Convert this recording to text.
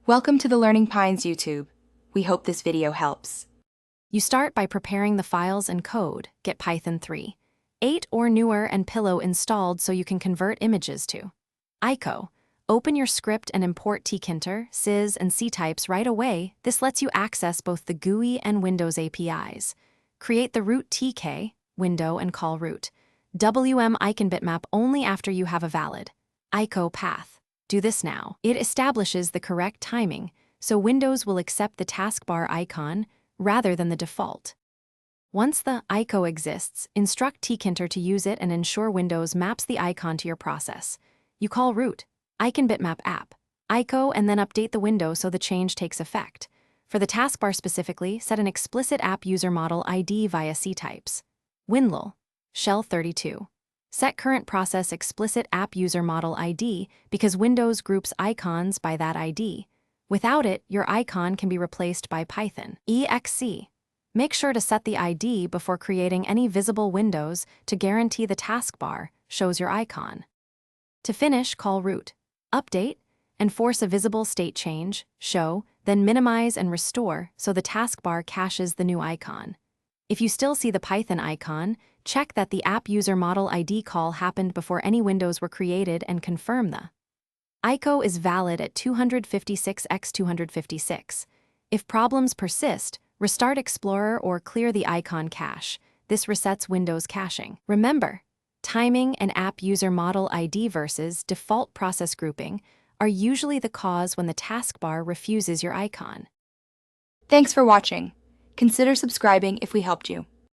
Welcome to the Learning Pines YouTube. We hope this video helps. You start by preparing the files and code. Get Python 3, 8 or newer and Pillow installed so you can convert images to ICO. Open your script and import Tkinter, sys, and ctypes right away. This lets you access both the GUI and Windows APIs. Create the root TK, window, and call root. WM icon bitmap only after you have a valid ICO path. Do this now. It establishes the correct timing, so Windows will accept the taskbar icon rather than the default. Once the ICO exists, instruct Tkinter to use it and ensure Windows maps the icon to your process. You call root, icon bitmap app, ICO, and then update the window so the change takes effect. For the taskbar specifically, set an explicit app user model ID via ctypes. WinLol, shell 32. Set current process explicit app user model ID because Windows groups icons by that ID. Without it, your icon can be replaced by Python exe. Make sure to set the ID before creating any visible windows to guarantee the taskbar shows your icon. To finish, call root, update, and force a visible state change, show, then minimize and restore so the taskbar caches the new icon. If you still see the Python icon, check that the app user model ID call happened before any windows were created and confirm the ICO is valid at 256x256. If problems persist, restart Explorer or clear the icon cache. This resets Windows caching. Remember, timing and app user model ID versus default process grouping are usually the cause when the taskbar refuses your icon. Thanks for watching. Consider subscribing if we helped you.